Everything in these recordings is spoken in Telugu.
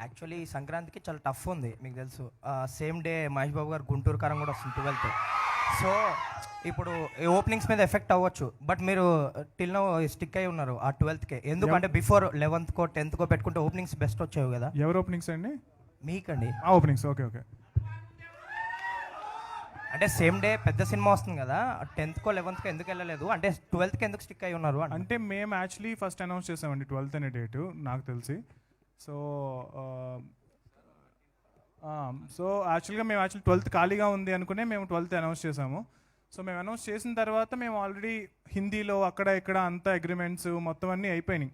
యాక్చువల్లీ సంక్రాంతికి చాలా టఫ్ ఉంది, మీకు తెలుసు. సేమ్ డే మహేష్ బాబు గారు గుంటూరు కారం కూడా వస్తుంది 12th. సో ఇప్పుడు ఓపెనింగ్స్ మీద ఎఫెక్ట్ అవ్వచ్చు, బట్ మీరు టిల్ నో స్టిక్ అయి ఉన్నారు ఆ 12th. ఎందుకంటే బిఫోర్ 11th 10th పెట్టుకుంటే ఓపెనింగ్స్ బెస్ట్ వచ్చాయి కదా. ఎవరు ఓపెనింగ్స్ అండి? మీకండి ఓపెనింగ్స్. Okay okay. అంటే సేమ్ డే పెద్ద సినిమా వస్తుంది కదా, 10th 11th ఎందుకు వెళ్ళలేదు, అంటే 12th ఎందుకు స్టిక్ అయి ఉన్నారు అంటే మేము యాక్చువల్లీ ఫస్ట్ అనౌన్స్ చేసామండి 12th అనే డేటు నాకు తెలిసి. సో యాక్చువల్గా మేము 12th ఖాళీగా ఉంది అనుకునే మేము 12th అనౌన్స్ చేసాము. సో మేము అనౌన్స్ చేసిన తర్వాత మేము ఆల్రెడీ హిందీలో అక్కడ ఇక్కడ అంతా అగ్రిమెంట్స్ మొత్తం అన్నీ అయిపోయినాయి.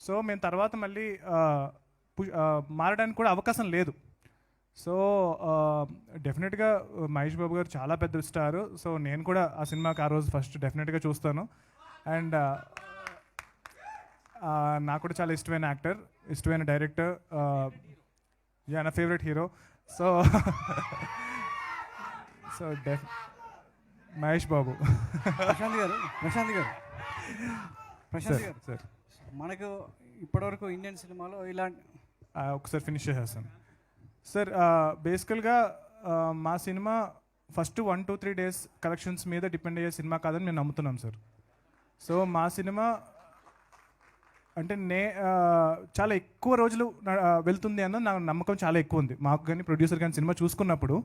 సో మేము తర్వాత మళ్ళీ మారడానికి కూడా అవకాశం లేదు. సో డెఫినెట్గా మహేష్ బాబు గారు చాలా పెద్ద స్టారు. సో నేను కూడా ఆ సినిమాకి ఆ రోజు ఫస్ట్ డెఫినెట్గా చూస్తాను. అండ్ నాకు కూడా చాలా ఇష్టమైన యాక్టర్, ఇష్టమైన డైరెక్టర్, నా favourite hero. So so Mahesh Babu. Prashant garu sir, మనకు ఇప్పటివరకు ఇండియన్ సినిమాలో ఇలాంటి ఒకసారి ఫినిష్ చేసేస్తాను సార్. బేసికల్గా మా సినిమా ఫస్ట్ 1-2-3 డేస్ కలెక్షన్స్ మీద డిపెండ్ అయ్యే సినిమా కాదని మేము నమ్ముతున్నాం సార్. సో మా సినిమా అంటే చాలా ఎక్కువ రోజులు వెళ్తుంది అన్న నా నమ్మకం చాలా ఎక్కువ ఉంది మాకు కానీ ప్రొడ్యూసర్ కానీ సినిమా చూసుకున్నప్పుడు.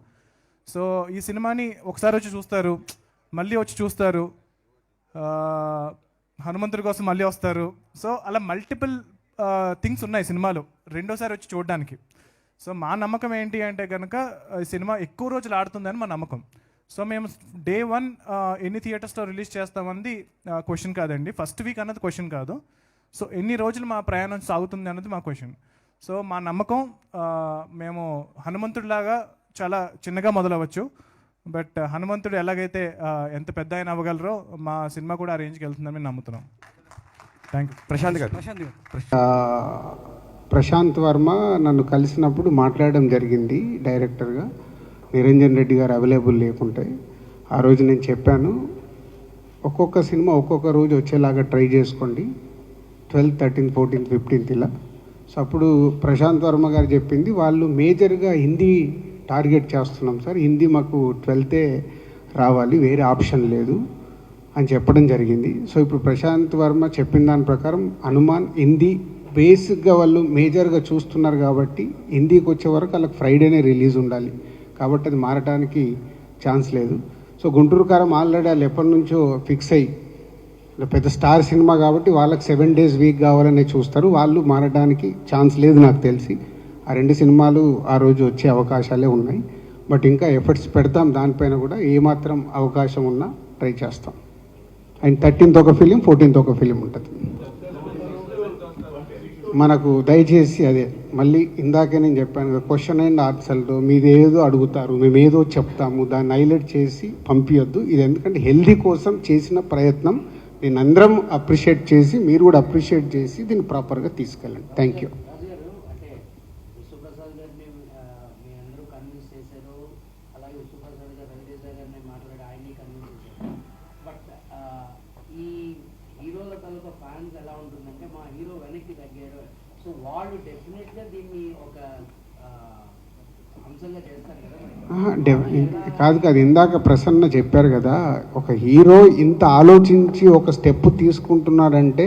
సో ఈ సినిమాని ఒకసారి వచ్చి చూస్తారు, మళ్ళీ వచ్చి చూస్తారు, హనుమంతుడి కోసం మళ్ళీ వస్తారు. సో అలా మల్టిపుల్ థింగ్స్ ఉన్నాయి సినిమాలో రెండోసారి వచ్చి చూడడానికి. సో మా నమ్మకం ఏంటి అంటే కనుక ఈ సినిమా ఎక్కువ రోజులు ఆడుతుందని మా నమ్మకం. సో మేము Day 1 ఎన్ని థియేటర్స్లో రిలీజ్ చేస్తామన్నది క్వశ్చన్ కాదండి, ఫస్ట్ వీక్ అన్నది క్వశ్చన్ కాదు. సో ఎన్ని రోజులు మా ప్రయాణం సాగుతుంది అన్నది మా క్వశ్చన్. సో మా నమ్మకం మేము హనుమంతుడిలాగా చాలా చిన్నగా మొదలవచ్చు, బట్ హనుమంతుడు ఎలాగైతే ఎంత పెద్ద ఆయన అవ్వగలరో మా సినిమా కూడా ఆ రేంజ్కి వెళ్తుందని మేము నమ్ముతున్నాం. Thank you. ప్రశాంత్ వర్మ నన్ను కలిసినప్పుడు మాట్లాడడం జరిగింది డైరెక్టర్గా. నిరంజన్ రెడ్డి గారు అవైలబుల్ లేకుంటే ఆ రోజు నేను చెప్పాను, ఒక్కొక్క సినిమా ఒక్కొక్క రోజు వచ్చేలాగా ట్రై చేసుకోండి, 12th 13th 14th 15th ఇలా. సో అప్పుడు ప్రశాంత్ వర్మ గారు చెప్పింది, వాళ్ళు మేజర్గా హిందీ టార్గెట్ చేస్తున్నాం సార్, హిందీ మాకు 12th రావాలి, వేరే ఆప్షన్ లేదు అని చెప్పడం జరిగింది. సో ఇప్పుడు ప్రశాంత్ వర్మ చెప్పిన దాని ప్రకారం హనుమాన్ హిందీ బేసిక్గా వాళ్ళు మేజర్గా చూస్తున్నారు కాబట్టి హిందీకి వచ్చే వరకు వాళ్ళకి ఫ్రైడేనే రిలీజ్ ఉండాలి, కాబట్టి అది మారడానికి ఛాన్స్ లేదు. సో గుంటూరు కారం ఆల్రెడీ వాళ్ళు ఎప్పటి నుంచో ఫిక్స్ అయ్యి పెద్ద స్టార్ సినిమా కాబట్టి వాళ్ళకి 7 days వీక్ కావాలనే చూస్తారు, వాళ్ళు మారడానికి ఛాన్స్ లేదు నాకు తెలిసి. ఆ 2 సినిమాలు ఆ రోజు వచ్చే అవకాశాలే ఉన్నాయి, బట్ ఇంకా ఎఫర్ట్స్ పెడతాం దానిపైన కూడా, ఏమాత్రం అవకాశం ఉన్నా ట్రై చేస్తాం. అండ్ 13th ఒక ఫిలిం, 14th ఒక ఫిలిం ఉంటుంది మనకు. దయచేసి అదే మళ్ళీ ఇందాకే నేను చెప్పాను కదా, క్వశ్చన్ అండ్ ఆన్సర్లో మీది ఏదో అడుగుతారు, మేము ఏదో చెప్తాము, దాన్ని హైలైట్ చేసి పంపించద్దు. ఇది ఎందుకంటే హెల్దీ కోసం చేసిన ప్రయత్నం, నేను అందరం అప్రిషియేట్ చేసి మీరు కూడా అప్రిషియేట్ చేసి దీన్ని ప్రాపర్గా తీసుకెళ్ళండి. Thank you. కాదు ఇందాక ప్రసన్న చెప్పారు కదా, ఒక హీరో ఇంత ఆలోచించి ఒక స్టెప్ తీసుకుంటున్నాడంటే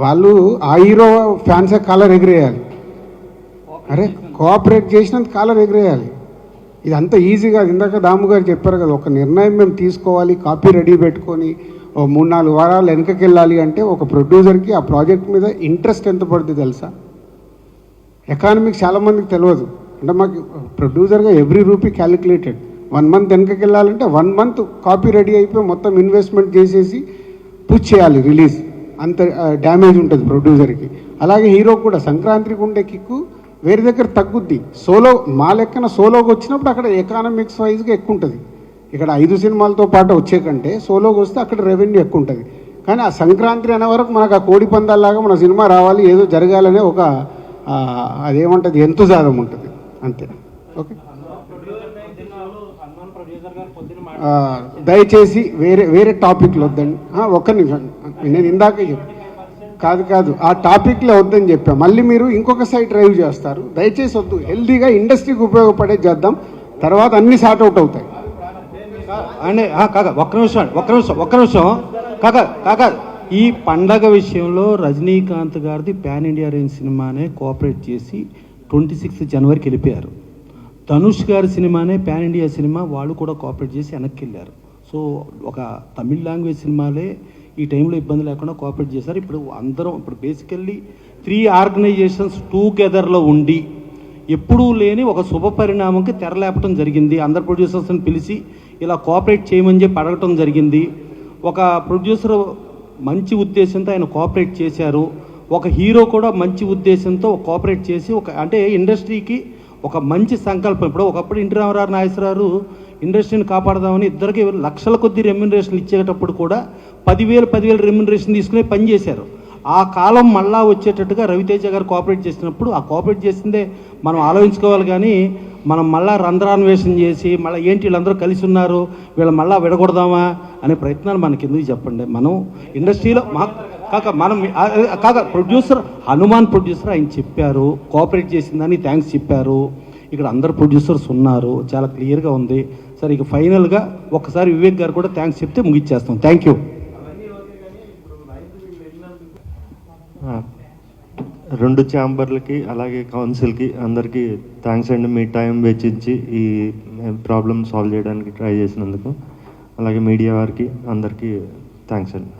వాళ్ళు ఆ హీరో ఫ్యాన్సే కాలర్ ఎగిరేయాలి. అరే కోఆపరేట్ చేసినంత కాలర్ ఎగిరేయాలి. ఇది అంత ఈజీగా, ఇందాక దాము గారు చెప్పారు కదా, ఒక నిర్ణయం మేము తీసుకోవాలి, కాపీ రెడీ పెట్టుకొని ఓ 3-4 వారాలు వెనకకి వెళ్ళాలి అంటే ఒక ప్రొడ్యూసర్కి ఆ ప్రాజెక్ట్ మీద ఇంట్రెస్ట్ ఎంత పడుతుంది తెలుసా? ఎకానమిక్స్ చాలామందికి తెలియదు. అంటే మాకు ప్రొడ్యూసర్గా ఎవ్రీ రూపీ క్యాలిక్యులేటెడ్. 1 month వెనకకి వెళ్ళాలంటే 1 month కాపీ రెడీ అయిపోయి మొత్తం ఇన్వెస్ట్మెంట్ చేసేసి పుష్ చేయాలి రిలీజ్, అంత డ్యామేజ్ ఉంటుంది ప్రొడ్యూసర్కి. అలాగే హీరో కూడా సంక్రాంతికి ఉండే కిక్కు వేరే దగ్గర తగ్గుద్ది. సోలో మా లెక్కన సోలోకి వచ్చినప్పుడు అక్కడ ఎకానమిక్స్ వైజ్గా ఎక్కువ ఉంటుంది. ఇక్కడ 5 సినిమాలతో పాటు వచ్చే కంటే సోలోకి వస్తే అక్కడ రెవెన్యూ ఎక్కువ ఉంటుంది. కానీ ఆ సంక్రాంతి అనే వరకు మనకు ఆ కోడి పందాల్లాగా మన సినిమా రావాలి, ఏదో జరగాలనే ఒక అదేమంటుంది ఎంతుజాదం ఉంటుంది అంతే. ఓకే, దయచేసి వేరే టాపిక్లు వద్దండి. ఒక్క నిమిషం, నేను ఇందాకే చెప్పాను కాదు ఆ టాపిక్లో వద్దని చెప్పా. మళ్ళీ మీరు ఇంకొక సైడ్ డ్రైవ్ చేస్తారు. దయచేసి వద్దు. హెల్దీగా ఇండస్ట్రీకి ఉపయోగపడే చేద్దాం, తర్వాత అన్ని సార్ట్ అవుట్ అవుతాయి. అంటే కాక ఒక్క నిమిషం కాక ఈ పండగ విషయంలో రజనీకాంత్ గారిది పాన్ ఇండియా రేంజ్ సినిమానే కోఆపరేట్ చేసి 26 జనవరికి వెళ్ళిపోయారు. ధనుష్ గారి సినిమానే పాన్ ఇండియా సినిమా, వాళ్ళు కూడా కోఆపరేట్ చేసి వెనక్కి వెళ్ళారు. సో ఒక తమిళ్ లాంగ్వేజ్ సినిమాలే ఈ టైంలో ఇబ్బంది లేకుండా కోఆపరేట్ చేశారు. ఇప్పుడు బేసికల్లీ 3 ఆర్గనైజేషన్స్ టుగెదర్లో ఉండి ఎప్పుడూ లేని ఒక శుభ పరిణామంకి తెరలేపటం జరిగింది. అందరు ప్రొడ్యూసర్స్ని పిలిచి ఇలా కోఆపరేట్ చేయమని చెప్పి అడగటం జరిగింది. ఒక ప్రొడ్యూసర్ మంచి ఉద్దేశంతో ఆయన కోఆపరేట్ చేశారు. ఒక హీరో కూడా మంచి ఉద్దేశంతో కోఆపరేట్ చేసి అంటే ఇండస్ట్రీకి ఒక మంచి సంకల్పం. ఇప్పుడు ఒకప్పుడు ఎన్టీ రామారావు నాగేశ్వరరావు ఇండస్ట్రీని కాపాడదామని ఇద్దరికి లక్షల కొద్ది రెమ్యునరేషన్ ఇచ్చేటప్పుడు కూడా 10,000 రెమ్యునరేషన్ తీసుకుని పనిచేశారు. ఆ కాలం మళ్ళా వచ్చేటట్టుగా రవితేజ గారు కోఆపరేట్ చేసినప్పుడు ఆ కోఆపరేట్ చేసిందే మనం ఆలోచించుకోవాలి. కానీ మనం మళ్ళా రంధ్రాన్వేషణ చేసి మళ్ళీ ఏంటి వీళ్ళందరూ కలిసి ఉన్నారు, వీళ్ళు మళ్ళీ విడగొడదామా అనే ప్రయత్నాలు మనకి ఎందుకు చెప్పండి. మనం ఇండస్ట్రీలో ప్రొడ్యూసర్ హనుమాన్ ప్రొడ్యూసర్ ఆయన చెప్పారు, కోఆపరేట్ చేసిందని థ్యాంక్స్ చెప్పారు. ఇక్కడ అందరు ప్రొడ్యూసర్స్ ఉన్నారు, చాలా క్లియర్గా ఉంది. సరే ఇక ఫైనల్గా ఒకసారి వివేక్ గారు కూడా థ్యాంక్స్ చెప్తే ముగిచ్చేస్తాం. Thank you. 2 ఛాంబర్లకి అలాగే కౌన్సిల్కి అందరికీ థ్యాంక్స్ అండి. మీ టైం వెచ్చించి ఈ ప్రాబ్లమ్ సాల్వ్ చేయడానికి ట్రై చేసినందుకు. అలాగే మీడియా వారికి అందరికీ థ్యాంక్స్ అండి.